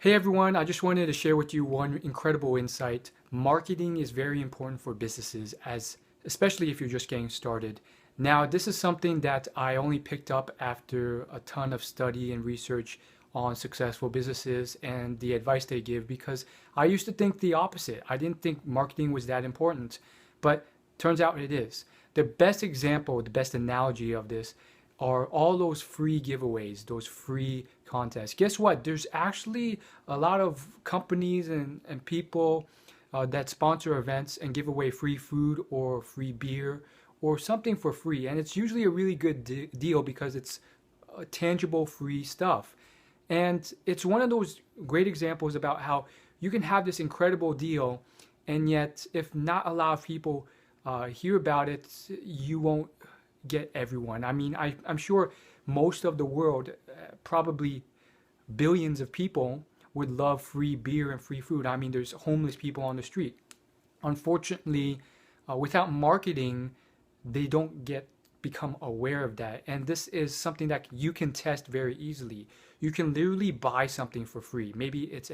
Hey everyone, I just wanted to share with you one incredible insight. Marketing is very important for businesses, especially if you're just getting started. Now, this is something that I only picked up after a ton of study and research on successful businesses and the advice they give, because I used to think the opposite. I didn't think marketing was that important, but turns out it is. The best example, the best analogy of this are all those free giveaways, those free contests. Guess what? There's actually a lot of companies and people that sponsor events and give away free food or free beer or something for free. And it's usually a really good deal because it's tangible free stuff. And it's one of those great examples about how you can have this incredible deal, and yet, if not a lot of people hear about it, you won't get everyone. I mean, I'm sure most of the world, probably billions of people, would love free beer and free food. I mean, there's homeless people on the street. Unfortunately, without marketing, they don't become aware of that. And this is something that you can test very easily. You can literally buy something for free. Maybe it's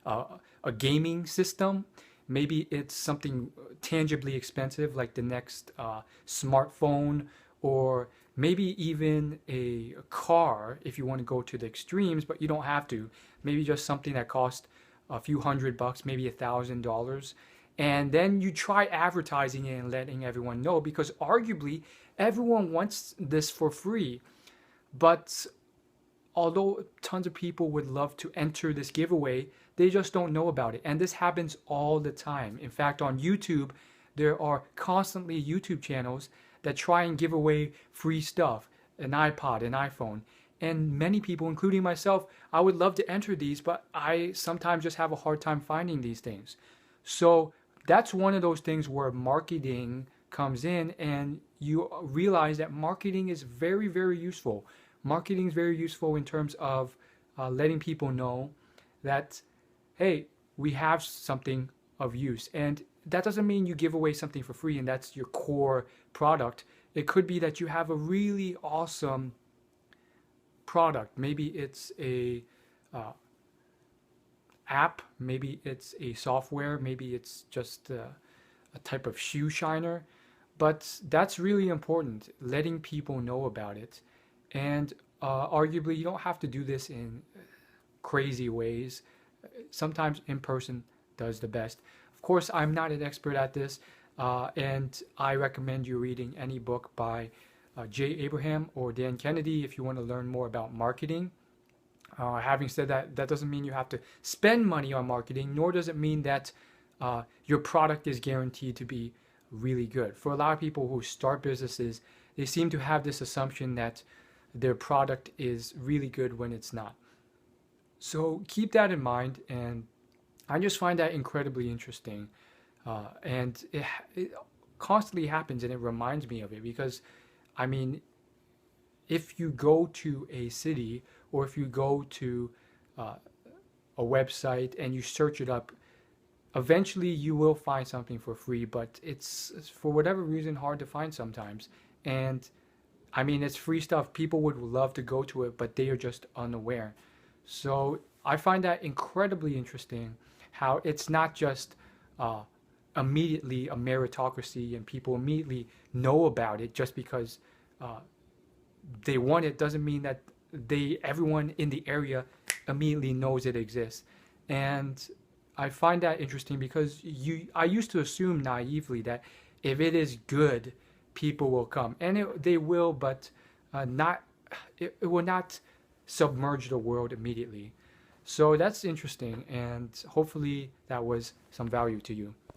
a gaming system. Maybe it's something tangibly expensive like the next smartphone, or maybe even a car if you want to go to the extremes, but you don't have to. Maybe just something that costs a few $100, maybe $1,000. And then you try advertising it and letting everyone know, because arguably everyone wants this for free. But although tons of people would love to enter this giveaway, they just don't know about it. And this happens all the time. In fact, on YouTube, there are constantly YouTube channels that try and give away free stuff, an iPod, an iPhone. And many people, including myself, I would love to enter these, but I sometimes just have a hard time finding these things. So that's one of those things where marketing comes in, and you realize that marketing is very, very useful. Marketing is very useful in terms of letting people know that, hey, we have something of use. And that doesn't mean you give away something for free and that's your core product. It could be that you have a really awesome product. Maybe it's a app, maybe it's a software, maybe it's just a type of shoe shiner. But that's really important, letting people know about it. And arguably, you don't have to do this in crazy ways. Sometimes in person does the best. Of course, I'm not an expert at this, and I recommend you reading any book by Jay Abraham or Dan Kennedy if you want to learn more about marketing. Having said that, that doesn't mean you have to spend money on marketing, nor does it mean that your product is guaranteed to be really good. For a lot of people who start businesses, they seem to have this assumption that their product is really good when it's not. So keep that in mind, and I just find that incredibly interesting. And it constantly happens, and it reminds me of it because, I mean, if you go to a city or if you go to a website and you search it up, eventually you will find something for free, but it's for whatever reason hard to find sometimes. And I mean, it's free stuff. People would love to go to it, but they are just unaware. So I find that incredibly interesting, how it's not just uh, immediately a meritocracy and people immediately know about it just because uh, they want it doesn't mean that everyone in the area immediately knows it exists. And I find that interesting because I used to assume naively that if it is good, people will come, and they will, but not. It will not submerge the world immediately. So that's interesting, and hopefully that was some value to you.